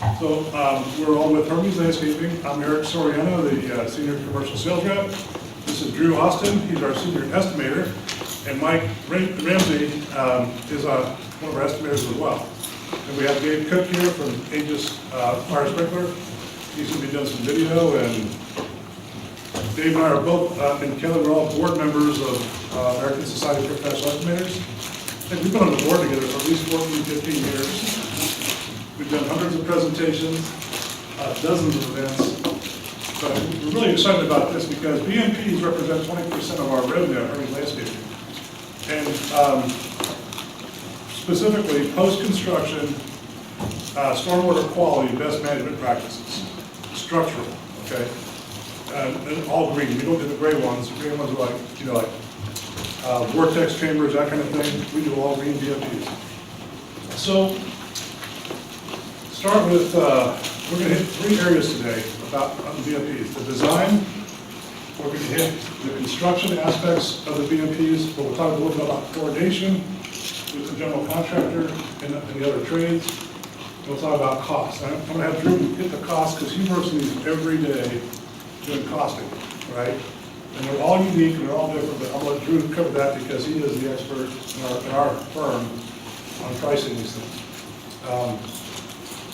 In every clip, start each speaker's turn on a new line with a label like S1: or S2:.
S1: So we're all with Hermes Landscaping. I'm Esoriano, the Senior Commercial Sales Rep. This is Drew Austin, he's our Senior Estimator. And Mike Ramsey is one of our estimators as well. And we have Dave Cook here from Aegis Fire Sprinkler. He's going to be doing some video, and Dave and I are both, and Kelly, we're all board members of American Society of Professional Estimators. I think we've been on the board together for at least 14, 15 years. We've done hundreds of presentations, dozens of events. But we're really excited about this because BMPs represent 20% of our revenue at Hermes Landscaping. And specifically, post-construction, stormwater quality, best management practices, structural, okay? And all green. We don't do the gray ones. The green ones are like, vortex chambers, that kind of thing. We do all green BMPs. So, start with, we're going to hit 3 areas today about the BMPs. The design, we're going to hit the construction aspects of the BMPs, but we'll talk a little bit about coordination with the general contractor and the other trades. We'll talk about cost. I'm going to have Drew hit the cost because he works in these every day doing costing, right? And they're all unique and they're all different, but I'll let Drew cover that because he is the expert in our firm on pricing these things.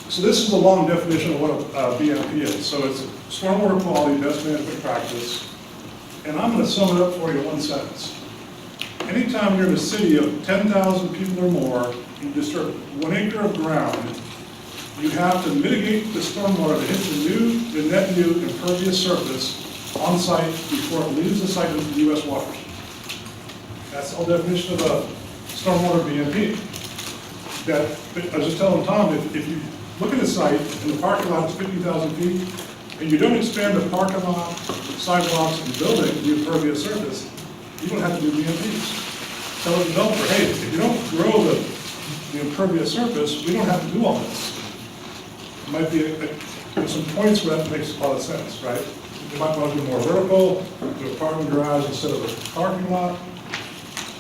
S1: So this is a long definition of what a BMP is. So it's stormwater quality best management practice. And I'm going to sum it up for you in one sentence. Anytime you're in a city of 10,000 people or more, you disturb 1 acre of ground, you have to mitigate the stormwater that hits the net new impervious surface on site before it leaves the site into the U.S. waters. That's the whole definition of a stormwater BMP. I was just telling Tom, if you look at a site and the parking lot is 50,000 feet, and you don't expand the parking lot, sidewalks, and building to the impervious surface, you don't have to do BMPs. Tell the developer, hey, if you don't grow the impervious surface, we don't have to do all this. It might be there's some points where that makes a lot of sense, right? You might want to do more vertical, do a parking garage instead of a parking lot,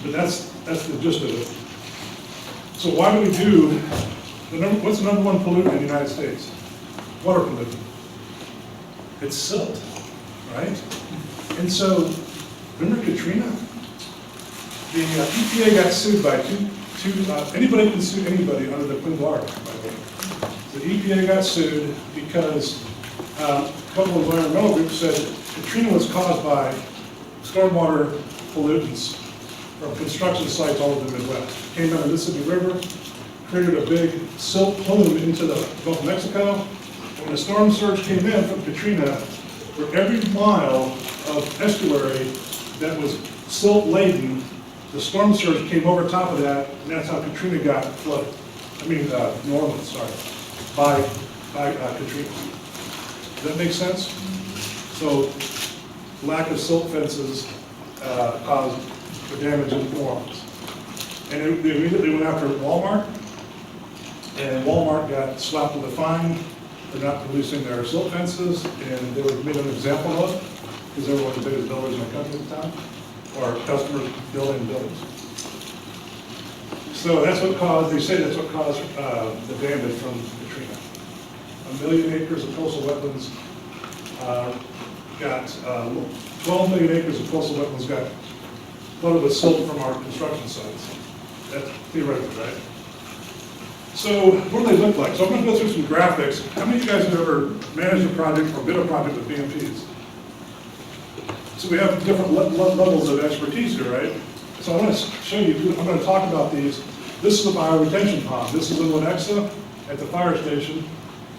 S1: but that's the gist of it. So why do we do, what's the number 1 pollutant in the United States? Water pollutant. It's silt, right? And so, remember Katrina? The EPA got sued by anybody can sue anybody under the Clean Water Act, by the way. The EPA got sued because a couple of environmental groups said Katrina was caused by stormwater pollutants from construction sites all over the Midwest. It came down the Mississippi River, created a big silt plume into the Gulf of Mexico. When the storm surge came in from Katrina, for every mile of estuary that was silt laden, the storm surge came over top of that, and that's how Katrina got flooded. New Orleans, sorry, by Katrina. Does that make sense? So, lack of silt fences caused the damage in New Orleans. And they immediately went after Walmart, and Walmart got slapped with a fine for not producing their silt fences, and they were made an example of because they were one of the biggest builders in the country at the time, or customers building buildings. So that's what caused, they say that's what caused the damage from Katrina. 1 million acres of coastal wetlands got, 12 million acres of coastal wetlands got flooded with silt from our construction sites. That's theoretical, right? So what do they look like? So I'm going to go through some graphics. How many of you guys have ever managed a project or bid a project with BMPs? So we have different levels of expertise here, right? So I want to show you, I'm going to talk about these. This is a bioretention pond. This is in Lenexa at the fire station.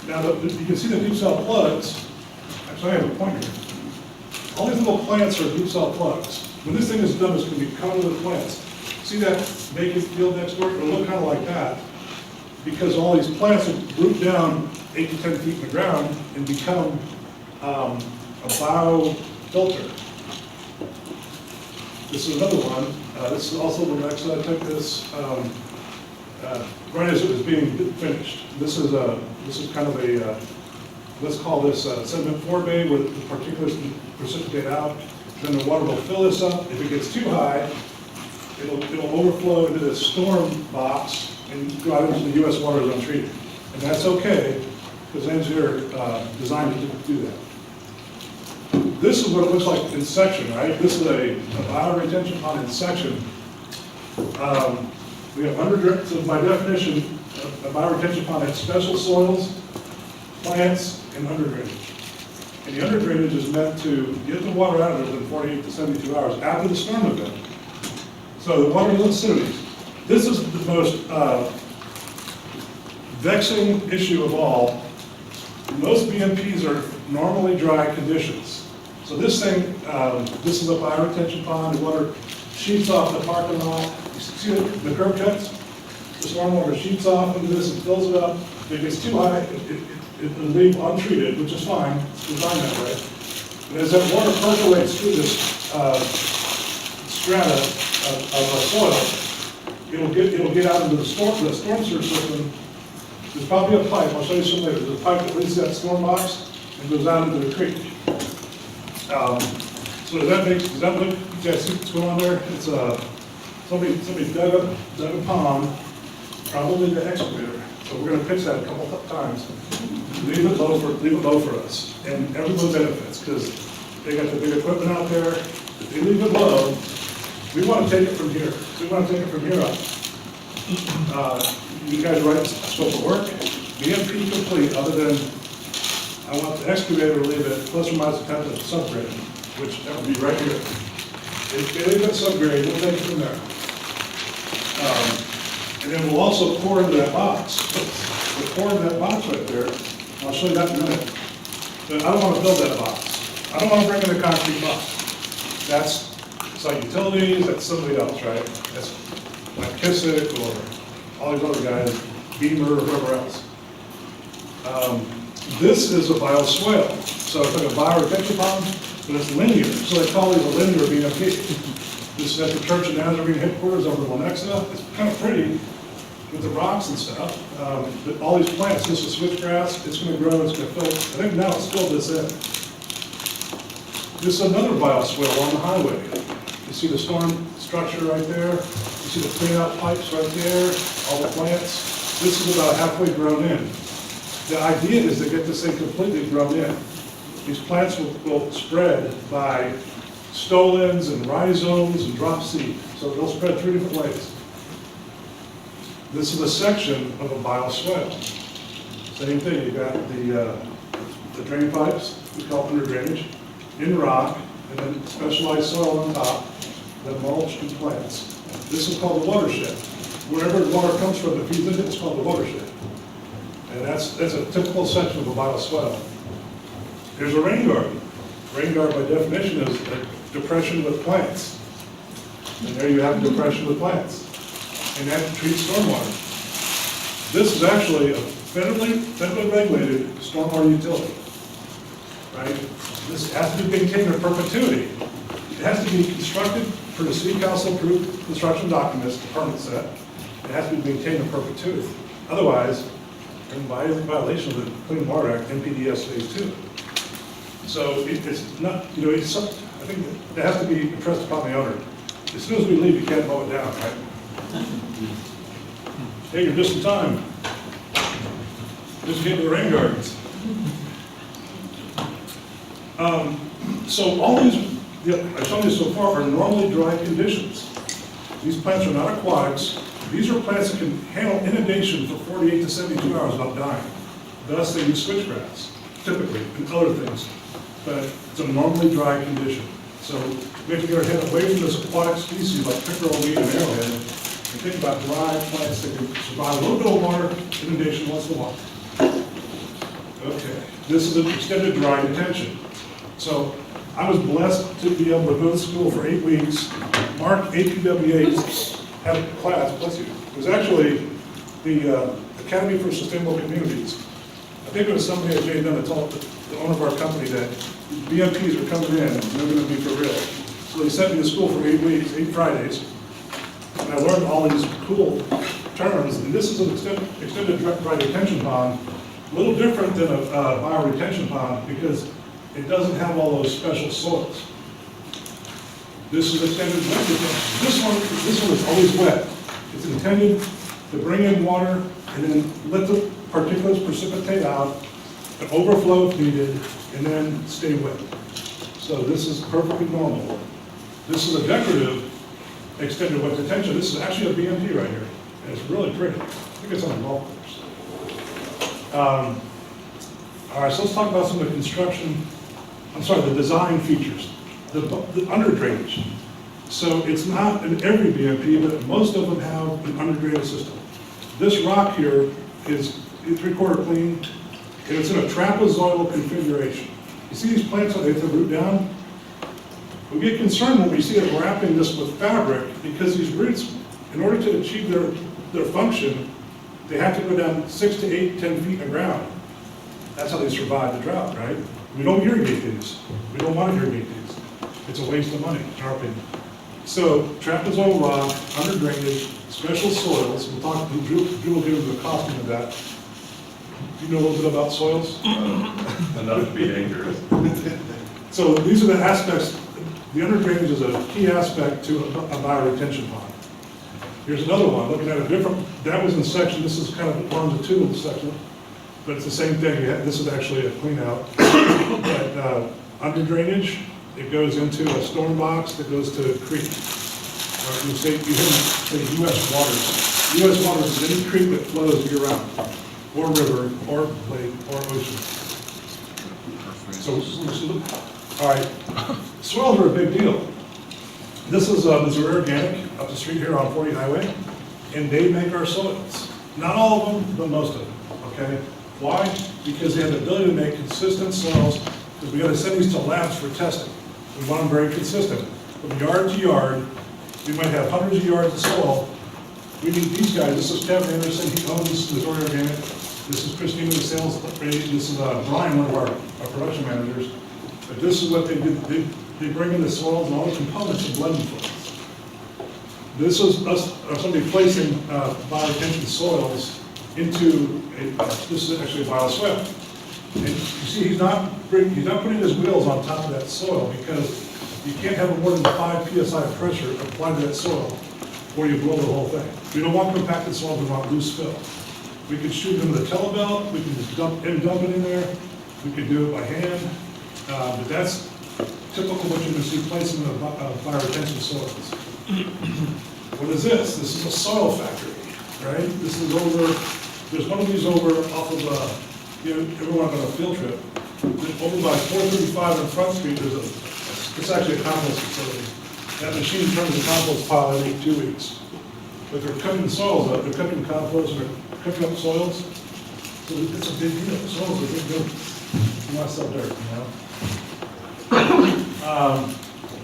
S1: Now you can see the deep cell plugs. Actually, I have a pointer here. All these little plants are deep cell plugs. When this thing is done, it's going to be covered with plants. See that vacant field next door? It'll look kind of like that, because all these plants will root down 8 to 10 feet in the ground and become a biofilter. This is another one. This is also Lenexa. I took this right as it was being finished. This is kind of a let's call this sediment forebay where the particulates precipitate out. Then the water will fill this up. If it gets too high, it'll overflow into this storm box and go out into the U.S. waters untreated. And that's okay, because the engineer designed it to do that. This is what it looks like in section, right? This is a bioretention pond in section. We have under, so by definition, a bioretention pond has special soils, plants, and under drainage. And the under drainage is meant to get the water out of it within 48 to 72 hours after the storm event. So the water acidities. This is the most vexing issue of all. Most BMPs are normally dry conditions. So this thing, this is a bioretention pond. The water sheets off the parking lot. You see the curb cuts? The stormwater sheets off into this and fills it up. If it gets too high, it will leave untreated, which is fine. It's designed that way. But as that water percolates through this strata of our soil, it'll get out into the storm sewer system. There's probably a pipe. I'll show you some later. There's a pipe that leads that storm box and goes out into the creek. So does that look? You guys see what's going on there? It's somebody dug a pond, probably the excavator. So we're going to pitch that a couple of times. Leave it low for us, and everyone benefits because they got the big equipment out there. If they leave it low, we want to take it from here. So we want to take it from here up. You guys write scope of work. BMP complete, other than I want the excavator to leave it plus or minus a tenth of subgrade, which that would be right here. If they leave it subgrade, we'll take it from there. And then we'll also pour into that box. We'll pour into that box right there. I'll show you that in a minute. But I don't want to build that box. I don't want to bring in a concrete box. That's like utilities, that's somebody else, right? That's like Kissick or all these other guys, Beamer or whoever else. This is a bioswale. So it's like a bioretention pond, but it's linear. So they call these a linear BMP. This is at the Church of Nazarene headquarters over in Lenexa. It's kind of pretty with the rocks and stuff. But all these plants, this is switchgrass, it's going to grow, it's going to fill. I think now it's filled this in. This is another bioswale on the highway. You see the storm structure right there. You see the clean-out pipes right there, all the plants. This is about halfway grown in. The idea is to get this thing completely grown in. These plants will spread by stolons and rhizomes and drop seed. So they'll spread 3 different ways. This is a section of a bioswale. Same thing, you've got the drain pipes, we call under drainage, in rock, and then specialized soil on top, then mulch and plants. This is called the watershed. Wherever the water comes from, if you think it's called the watershed. And that's a typical section of a bioswale. There's a rain garden. Rain garden by definition is a depression with plants. And there you have a depression with plants. And that treats stormwater. This is actually a federally regulated stormwater utility. Right? This has to be maintained in perpetuity. It has to be constructed for the city council approved construction documents, the permit set. It has to be maintained in perpetuity. Otherwise, in violation of the Clean Water Act, NPDES Phase 2. So it's not, I think it has to be impressed upon the owner. As soon as we leave, you can't mow it down, right? Hey, you're just in time. Just get to the rain gardens. So all these, I've shown you so far, are normally dry conditions. These plants are not aquatics. These are plants that can handle inundation for 48 to 72 hours without dying. Thus, they use switchgrass, typically, and other things. But it's a normally dry condition. So we have to get our head away from this aquatic species like pickerel weed and arrowhead and think about dry plants that can survive a little bit of water, inundation once in a while. Okay, this is an extended dry detention. So I was blessed to be able to go to school for 8 weeks. Mark, APWA, had a class, bless you. It was actually the Academy for Sustainable Communities. I think it was somebody at J&M that told the owner of our company that BMPs are coming in and they're going to be for real. So they sent me to school for 8 weeks, 8 Fridays, and I learned all these cool terms. And this is an extended dry detention pond, a little different than a bioretention pond because it doesn't have all those special soils. This is extended wet detention. This one is always wet. It's intended to bring in water and then let the particulates precipitate out an overflow if needed, and then stay wet. So this is perfectly normal. This is a decorative extended wet detention. This is actually a BMP right here, and it's really pretty. I think it's on a golf course. All right, so let's talk about some of the construction, the design features. The under drainage. So it's not in every BMP, but most of them have an under drainage system. This rock here is 3/4 clean, and it's in a trapezoidal configuration. You see these plants when they have to root down? We get concerned when we see it wrapping this with fabric, because these roots, in order to achieve their function, they have to go down 6 to 8, 10 feet in the ground. That's how they survive the drought, right? We don't irrigate these. We don't want to irrigate these. It's a waste of money, in our opinion. So trapezoidal rock, under drainage, special soils. We'll talk. Drew will get into the costing of that. Do you know a little bit about soils?
S2: Enough to be dangerous.
S1: So these are the aspects. The under drainage is a key aspect to a bioretention pond. Here's another one, looking at a different, that was in section, this is kind of longitudinal section, but it's the same thing. This is actually a clean out. But under drainage, it goes into a storm box that goes to a creek. Or you say U.S. waters. U.S. waters is any creek that flows year round, or river, or lake, or ocean. So, all right, soils are a big deal. This is Missouri Organic, up the street here on 40 Highway, and they make our soils. Not all of them, but most of them, okay? Why? Because they have the ability to make consistent soils, because we got to send these to labs for testing. We want them very consistent. From yard to yard, we might have hundreds of yards of soil. We need these guys. This is Kevin Anderson, he owns Missouri Organic. This is Christina, the sales lady. This is Brian, one of our production managers. But this is what they do. They bring in the soils and all the components of blending soils. This is us, somebody placing bioretention soils into this is actually a bioswale. And you see, he's not putting his wheels on top of that soil, because you can't have more than 5 psi pressure applied to that soil, or you blow the whole thing. We don't want compacted soil, we want loose fill. We can shoot them with a telebelt, we can just dump it in there, we can do it by hand, but that's typical what you're going to see placement of bioretention soils. What is this? This is a soil factory, right? This is over, there's one of these over off of, everyone on a field trip. Over by 435 on Front Street, it's actually a compost facility. That machine turns the compost pile every 2 weeks. But they're cooking soils up, they're cooking compost, and they're cooking up soils. So it's a big deal. Soils are a big deal. You want to sell dirt, you know?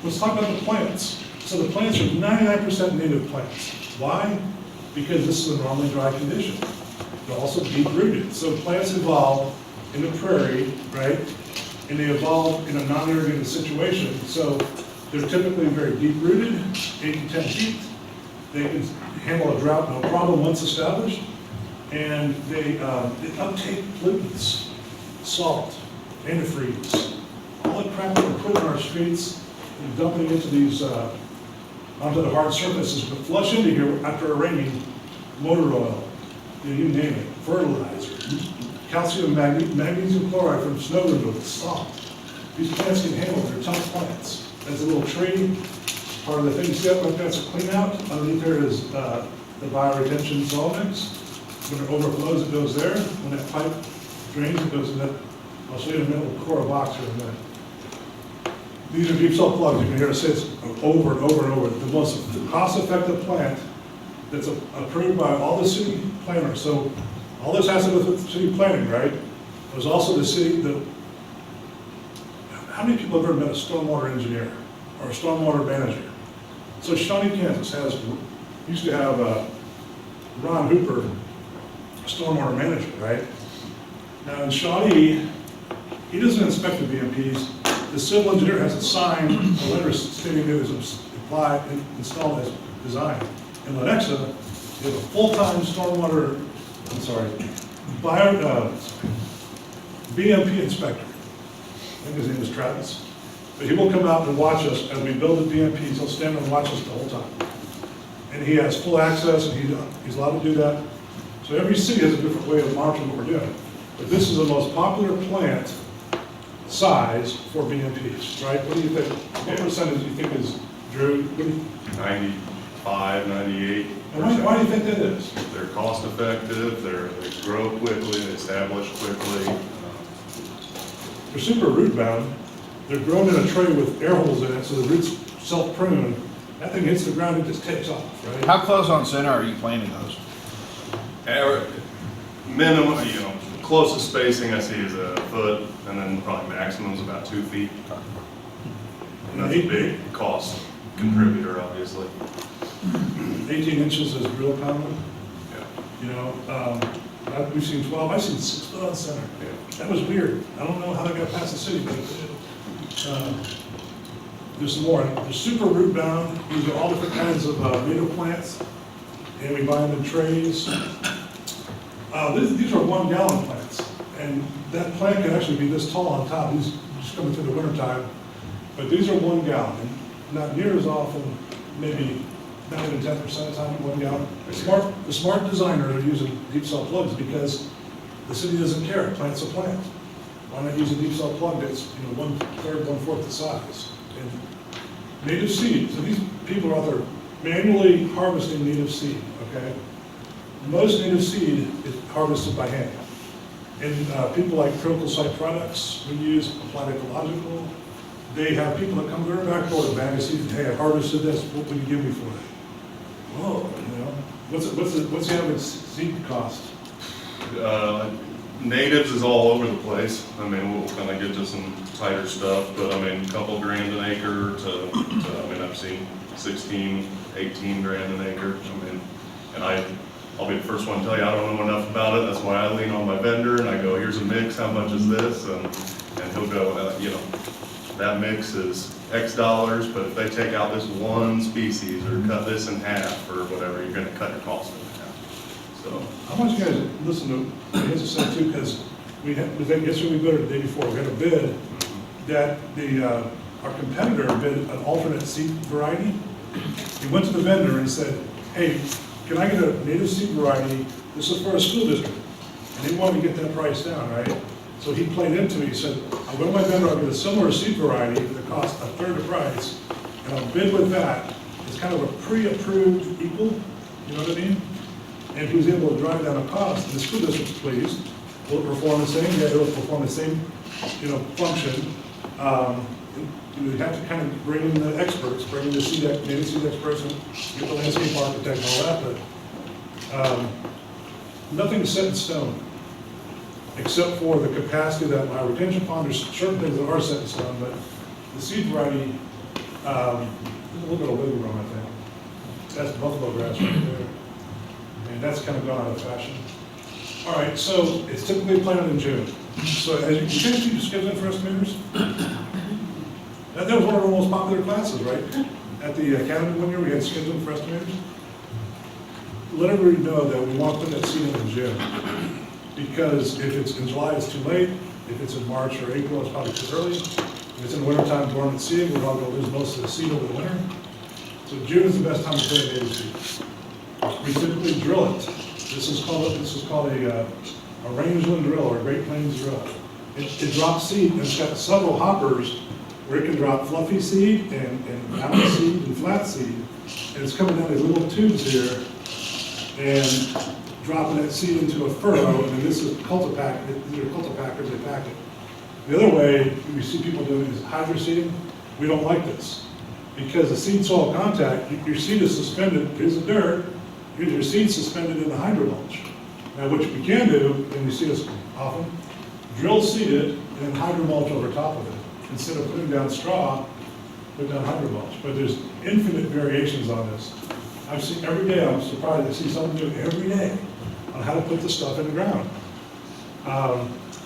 S1: Let's talk about the plants. So the plants are 99% native plants. Why? Because this is a normally dry condition. They're also deep rooted. So plants evolve in the prairie, right? And they evolve in a non-irrigated situation. So they're typically very deep rooted, 8 to 10 feet. They can handle a drought no problem once established. And they uptake pollutants, salt, antifreeze, all the crap that we put in our streets and dumping into these, onto the hard surfaces, but flush into here after a raining, motor oil, you name it, fertilizer, calcium, magnesium chloride from snow removal, salt. These plants can handle it, they're tough plants. There's a little tree, part of the thing you see up like that's a clean out. Underneath there is the bioretention soil mix. When it overflows, it goes there. When that pipe drains, it goes in that. I'll show you in a minute, we'll core a box here in a minute. These are deep soil plugs. You can hear it say it's over and over and over. The most cost-effective plant that's approved by all the city planners. So all this has to do with city planning, right? There's also the city, how many people have ever met a stormwater engineer or a stormwater manager? So Shawnee, Kansas used to have Ron Hooper, a stormwater manager, right? Now in Shawnee, he doesn't inspect the BMPs. The civil engineer has to sign a letter stating it was applied and installed as designed. In Lenexa, they have a full-time stormwater, BMP inspector. I think his name is Travis. But he will come out and watch us as we build the BMPs. He'll stand and watch us the whole time. And he has full access, and he's allowed to do that. So every city has a different way of monitoring what we're doing. But this is the most popular plant size for BMPs, right? What do you think? What percentage do you think is, Drew? What do you,
S2: 95, 98.
S1: and why do you think that is?
S2: They're cost effective, they grow quickly, they establish quickly.
S1: They're super root bound. They're grown in a tray with air holes in it, so the roots self-prune. That thing hits the ground, it just takes off, right?
S3: How close on center are you planting those?
S2: Minimum, closest spacing I see is a foot, and then probably maximum is about 2 feet. And that's a big cost contributor, obviously.
S1: 18 inches is real common.
S2: Yeah.
S1: We've seen 12, I've seen 6 foot on center.
S2: Yeah.
S1: That was weird. I don't know how that got past the city, but there's some more. They're super root bound. These are all different kinds of native plants, and we buy them in trays. These are 1 gallon plants, and that plant can actually be this tall on top. These just coming through the winter time, but these are 1 gallon. Not near as often, maybe not even 10% of the time, 1 gallon. The smart designer are using deep cell plugs because the city doesn't care. A plant's a plant. Why not use a deep cell plug that's 1/3, 1/4 the size? And native seed. So these people are out there manually harvesting native seed. Okay. Most native seed is harvested by hand. And people like Critical Site Products, we use Applied Ecological. They have people that come to their back door to bag of seed and, hey, I harvested this, what would you give me for it? Whoa, what's the average seed cost?
S2: Natives is all over the place. I mean, we'll kind of get to some tighter stuff, but I mean, a couple grand an acre I've seen 16, 18 grand an acre. I mean, and I'll be the first one to tell you, I don't know enough about it. That's why I lean on my vendor and I go, here's a mix, how much is this? And he'll go, that mix is X dollars, but if they take out this one species or cut this in half or whatever, you're gonna cut your cost in half. So,
S1: I want you guys to listen to what he has to say too, because yesterday we bid, or the day before, we had a bid that our competitor bid an alternate seed variety. He went to the vendor and said, hey, can I get a native seed variety? This is for a school district. And he wanted to get that price down, right? So he played into it. He said, I'll go to my vendor, I'll get a similar seed variety that costs 1/3 the price, and I'll bid with that. It's kind of a pre-approved equal, you know what I mean? And he was able to drive down the cost, and the school district's pleased. Will it perform the same? Yeah, it'll perform the same, function. You would have to kind of bring in the experts, bring in the native seed experts, and get the landscape architect and all that, but nothing's set in stone, except for the capacity that my retention pond, there's certain things that are set in stone, but the seed variety, there's a little bit of wiggle room, I think. That's buffalo grass right there. And that's kind of gone out of fashion. All right, so it's typically planted in June. So as you can see, scheduling for estimators. That was one of our most popular classes, right? At the academy one year, we had scheduling for estimators. Let everybody know that we want to put that seed in June. Because if it's in July, it's too late. If it's in March or April, it's probably too early. If it's in wintertime, dormant seed, we're probably going to lose most of the seed over the winter. So June is the best time to plant native seed. We typically drill it. This is called a rangeland drill or a Great Plains drill. It drops seed, and it's got several hoppers where it can drop fluffy seed and round seed and flat seed. And it's coming down these little tubes here and dropping that seed into a furrow, and then this is cultipack. These are cultipackers, they pack it. The other way we see people doing is hydro seeding. We don't like this because the seed soil contact, your seed is suspended, here's the dirt, here's your seed suspended in the hydro mulch. Now what we can do, and we see this often, drill seed it and then hydro mulch over top of it. Instead of putting down straw, put down hydro mulch. But there's infinite variations on this. I've seen every day, I'm surprised I see someone do it every day on how to put the stuff in the ground.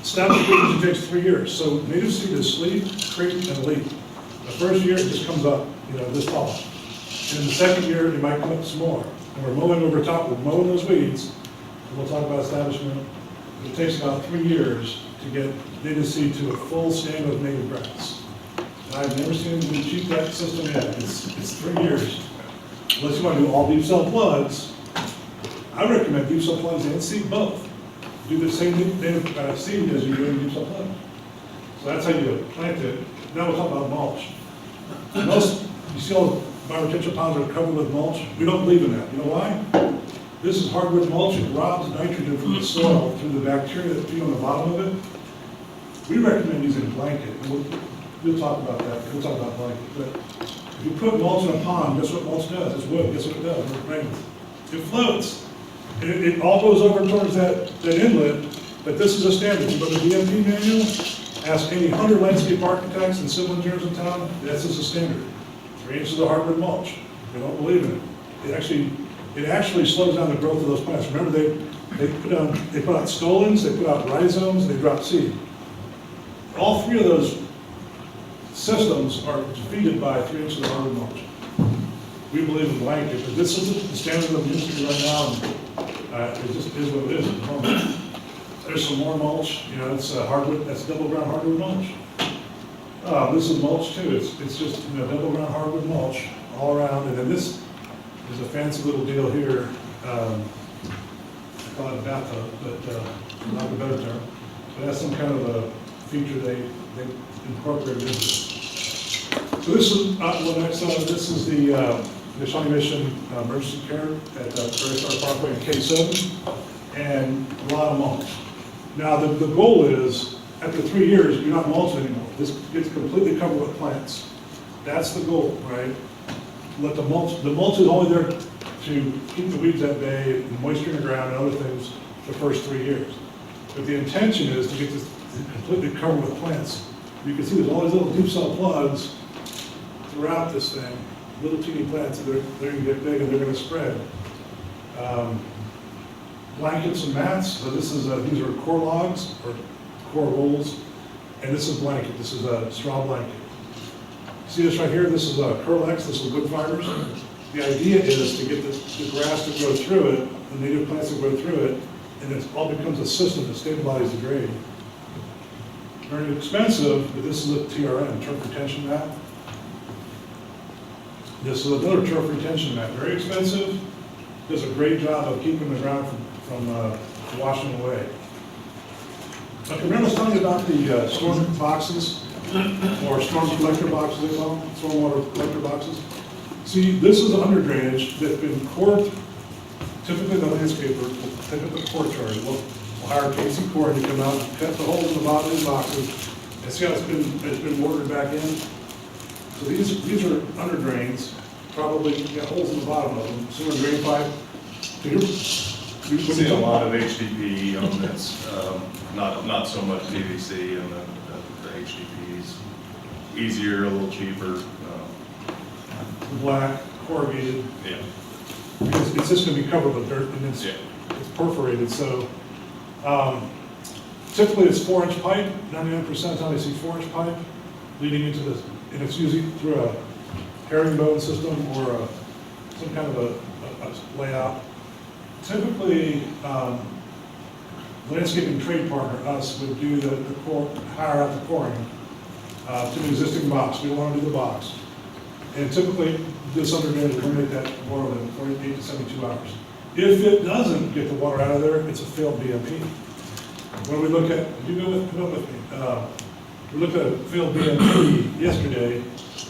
S1: Establishment takes 3 years. So native seed is sleeve, creep, and leaf. The first year it just comes up, this tall. And the second year it might come up some more. And we're mowing over top, we're mowing those weeds. And we'll talk about establishment. It takes about 3 years to get native seed to a full stand of native grass. And I've never seen anybody cheat that system yet. It's 3 years. Unless you want to do all deep cell plugs, I recommend deep cell plugs and seed both. do the same seeding as you do in deep subplant. So that's how you plant it. Now we'll talk about mulch. Most, you see all my retention ponds are covered with mulch. We don't believe in that. You know why? This is hardwood mulch. It robs nitrogen from the soil through the bacteria that feed on the bottom of it. We recommend using a blanket. We'll talk about that. We'll talk about blanket. But if you put mulch in a pond, guess what mulch does? It's wood. Guess what it does when it rains? It floats. And it all goes over towards that inlet. But this is a standard. You go to the BMP manual, ask any 100 landscape architects and civil engineers in town, that's just a standard. 3 inches of hardwood mulch. They don't believe in it. It actually slows down the growth of those plants. Remember, they put out stolons, they put out rhizomes, they drop seed. All 3 of those systems are defeated by 3 inches of hardwood mulch. We believe in blanket, but this is the standard of the industry right now, and it just is what it is at the moment. There's some more mulch, you know, it's hardwood, that's double ground hardwood mulch. This is mulch too, it's just, you know, double ground hardwood mulch all around, and then this is a fancy little deal here. I call it a bathtub, but for lack of a better term. But that's some kind of a feature they incorporated into it. So this is, this is the Shawnee Mission Emergency Care at Prairie Star Parkway in K7, and a lot of mulch. Now, the goal is, after 3 years, you're not mulching anymore. This gets completely covered with plants. That's the goal, right? Let the mulch is only there to keep the weeds at bay and moisture in the ground and other things the first 3 years. But the intention is to get this completely covered with plants. You can see there's all these little deep cell plugs throughout this thing, little teeny plants, and they're going to get big and they're going to spread. Blankets and mats, so this is these are core logs or core rolls, and this is blanket. This is a straw blanket. See this right here? This is Curlex. This is wood fibers. The idea is to get the grass to grow through it, the native plants to grow through it, and it all becomes a system that stabilizes the grade. Very expensive, but this is a TRM, turf retention mat. This is another turf retention mat. Very expensive. Does a great job of keeping the ground from washing away. Okay, remember I was telling you about the storm boxes, or storm collector boxes they call them, storm water collector boxes. See, this is under drainage that's been cored. Typically the landscaper will pick up the core charge. We'll hire Casey Core to come out and cut the holes in the bottom of the boxes and see how it's been mortared back in. So these are under drains, probably got holes in the bottom of them, sewer drain pipe.
S2: You see a lot of HDPE on this, not so much PVC and the HDPEs. Easier, a little cheaper.
S1: Black, corrugated.
S2: Yeah.
S1: Because it's just going to be covered with dirt and it's perforated. So typically it's 4-inch pipe. 99% of the time I see 4-inch pipe leading into this, and it's usually through a herringbone system or some kind of a layout. Typically, landscaping trade partner, us, would do the core, hire out the coring to the existing box. We don't want to do the box. And typically, this underground will eliminate that more than 48 to 72 hours. If it doesn't get the water out of there, it's a failed BMP. When we look at, you go with me, we looked at a failed BMP yesterday,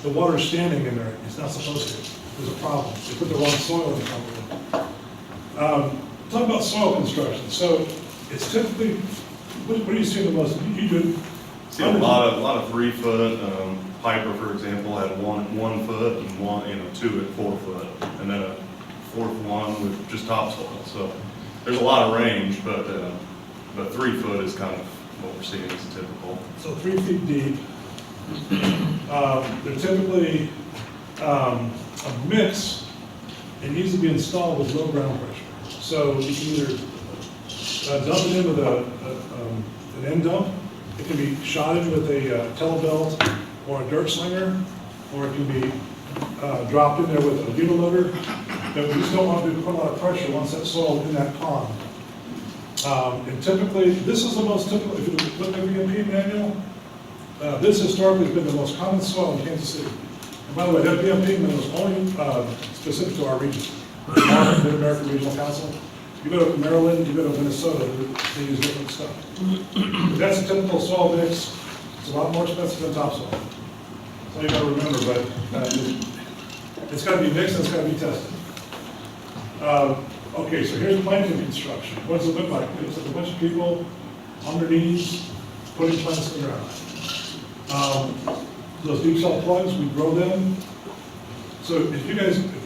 S1: the water's standing in there. It's not supposed to. There's a problem. They put the wrong soil in the company. Talk about soil construction. So it's typically, what do you see the most? You do
S2: see a lot of 3-foot. Piper, for example, had one foot and one, 2 at 4 foot, and then a 4th one with just topsoil. So there's a lot of range, but 3 foot is kind of what we're seeing as typical.
S1: So 3 feet deep. They're typically a mix. It needs to be installed with low ground pressure. So you can either dump it in with an end dump. It can be shot in with a telebelt or a dirt slinger, or it can be dropped in there with a uniloader. But we just don't want to put a lot of pressure once that soil in that pond. And typically, this is the most typical, if you look at the BMP manual, this historically has been the most common soil in Kansas City. And by the way, that BMP manual is only specific to our region, Mid-American Regional Council. You go to Maryland, you go to Minnesota, they use different stuff. If that's a typical soil mix, it's a lot more expensive than topsoil. That's all you gotta remember, but it's gotta be mixed and it's gotta be tested. Okay, so here's planting construction. What does it look like? It looks like a bunch of people on their knees putting plants in the ground. Those deep cell plugs, we grow them. So if you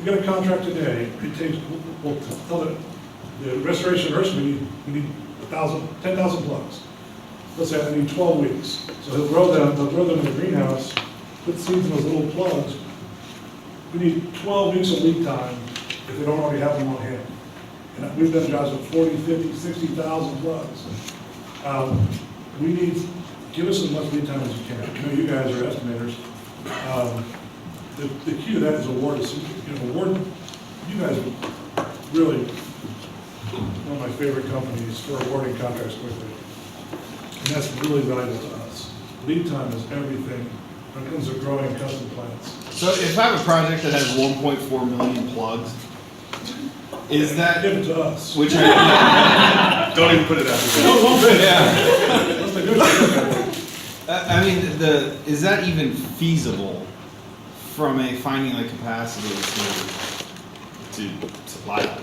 S1: get a contract today, it takes, we'll tell the restoration nurse, we need 10,000 plugs. Let's say I need 12 weeks. So they'll grow them in the greenhouse, put seeds in those little plugs. We need 12 weeks of lead time if they don't already have them on hand. And we've done jobs with 40, 50, 60,000 plugs. We need, give us as much lead time as you can. I know you guys are estimators. The key to that is award. You guys are really one of my favorite companies for awarding contracts quickly. And that's really valuable to us. Lead time is everything when it comes to growing custom plants.
S3: So if I have a project that has 1.4 million plugs, is that,
S1: Give it to us.
S3: which I,
S2: Don't even put it out there.
S1: No, one bit.
S3: yeah.
S1: Let's negotiate.
S3: I mean, is that even feasible from a finding the capacity to supply that?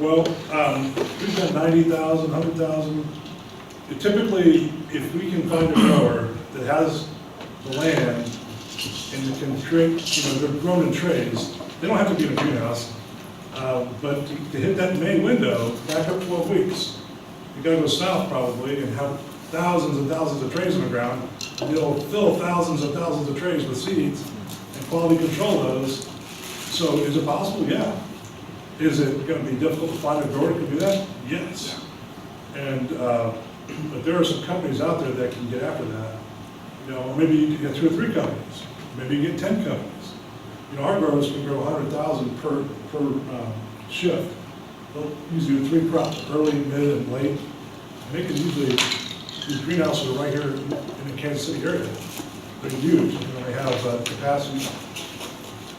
S1: Well, we've got 90,000, 100,000. Typically, if we can find a grower that has the land and that can create, they're grown in trays, they don't have to be in a greenhouse, but to hit that May window, back up 12 weeks, you gotta go south probably and have thousands and thousands of trays in the ground. They'll fill thousands and thousands of trays with seeds and quality control those. So is it possible? Yeah. Is it going to be difficult to find a grower that can do that? Yes. And but there are some companies out there that can get after that. Or maybe you get 2 or 3 companies. Maybe you get 10 companies. Our growers can grow 100,000 per shift. They'll usually do 3 crops: early, mid, and late. And they can usually, these greenhouses are right here in the Kansas City area. They're huge. They have capacity.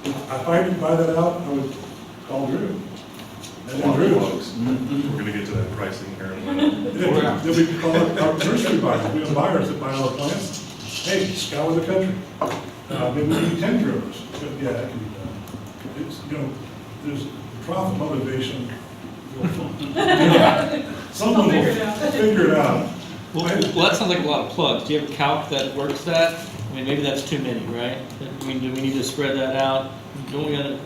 S1: If I could buy that out, I would call Drew. And then Drew.
S2: We're gonna get to that pricing here in a minute.
S1: Then we can call it our nursery buyers. We have buyers that buy our plants. Hey, scour the country. Maybe we need 10 growers. But yeah, that can be done. It's, there's profit motivation. Someone will figure it out.
S4: Well, that sounds like a lot of plugs. Do you have a calc that works that? I mean, maybe that's too many, right? I mean, do we need to spread that out? Don't we gotta,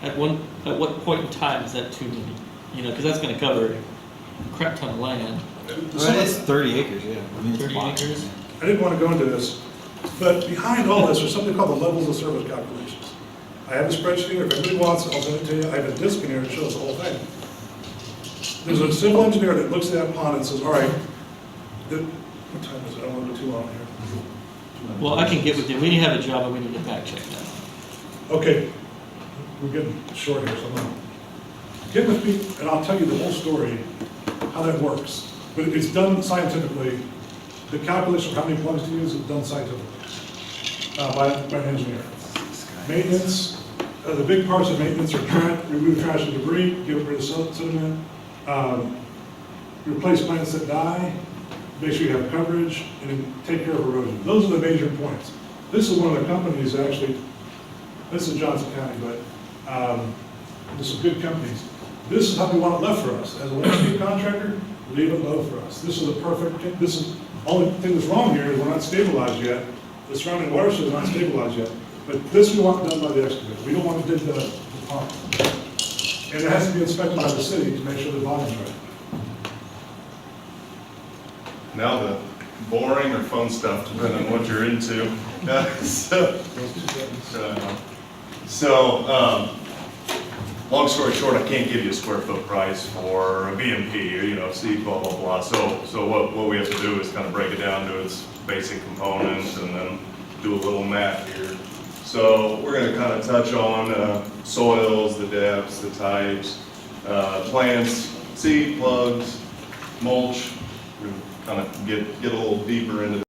S4: at what point in time is that too many? Because that's gonna cover a crap ton of land.
S3: Well, it's 30 acres, yeah. I mean, it's
S4: 30
S3: a lot.
S4: acres?
S1: I didn't want to go into this, but behind all this, there's something called the levels of service calculations. I have a spreadsheet here. If anybody wants it, I'll send it to you. I have a disk in here that shows the whole thing. There's a civil engineer that looks at that pond and says, all right, what time is it? I don't want to go too long here.
S4: Well, I can get with you. We need to have a job and we need to back check that.
S1: Okay, we're getting short here, so I'm gonna get with me, and I'll tell you the whole story, how that works. But it's done scientifically. The calculation of how many plugs to use is done scientifically by an engineer. Maintenance, the big parts of maintenance are remove trash and debris, get rid of sediment, replace plants that die, make sure you have coverage, and then take care of erosion. Those are the major points. This is one of the companies actually, this is Johnson County, but this is good companies. This is how we want it left for us. As a landscape contractor, leave it low for us. This is a perfect, this is, only thing that's wrong here is we're not stabilized yet. The surrounding watershed is not stabilized yet. But this we want done by the excavator. We don't want to dig the pond. And it has to be inspected by the city to make sure the volume's right.
S2: Now the boring or fun stuff, depending on what you're into. Long story short, I can't give you a square foot price for a BMP or, seed, blah, blah, blah. So what we have to do is kind of break it down to its basic components and then do a little math here. So we're going to kind of touch on soils, the depths, the types, plants, seed, plugs, mulch. We're going to kind of get a little deeper into